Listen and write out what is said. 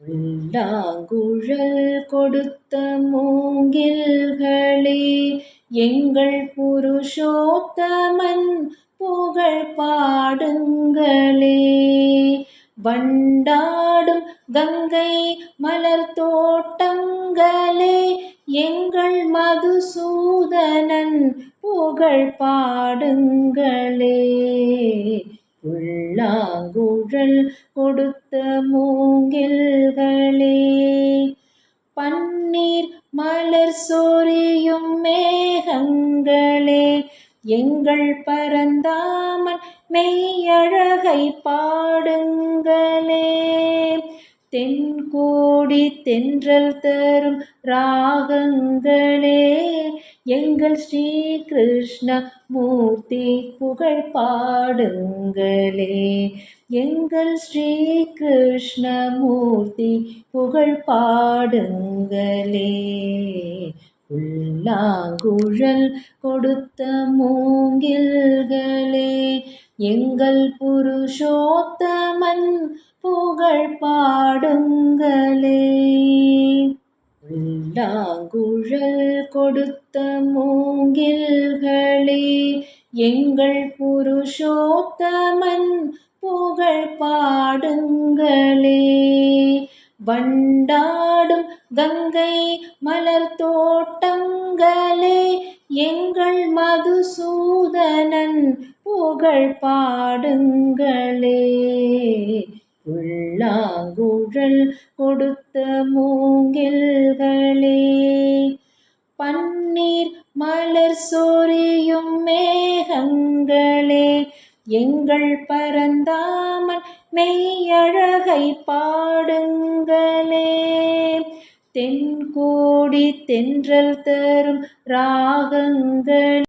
புல்லாங்குழல் கொடுத்த மூங்கில்களே, எங்கள் புருஷோத்தமன் புகழ் பாடுங்களே. வண்டாடும் கங்கை மலர் தோட்டங்களே, எங்கள் மதுசூதனன் புகழ் பாடுங்களே. புல்லாங்குழல் கொடுத்த மூங்கில்களே, பன்னீர் மலர் சொரியும் மேகங்களே, எங்கள் பரந்தாமன் மெய்யழகை பாடுங்களே. தென்கோடி தென்றல் தரும் ராகங்களே, எங்கள் ஸ்ரீ கிருஷ்ண மூர்த்தி புகழ் பாடுங்களே. எங்கள் ஸ்ரீ கிருஷ்ண மூர்த்தி புகழ் பாடுங்களே. புல்லாங்குழல் கொடுத்த மூங்கில்களே, எங்கள் புருஷோத்தமன் புகழ் பாடுங்களே. புல்லாங்குழல் கொடுத்த மூங்கில்களே, எங்கள் புருஷோத்தமன் புகழ் பாடுங்களே. வண்டாடும் கங்கை மலர் தோட்டங்களே, எங்கள் மதுசூதனன் புகழ் பாடுங்களே. புல்லாங்குழல் கொடுத்த மூங்கில்களே, பன்னீர் மலர் சொரியும் மேகங்களே, எங்கள் பரந்தாமன் மெய்யழகை பாடுங்களே. தென்கோடி தென்றல் தரும் ராகங்களே,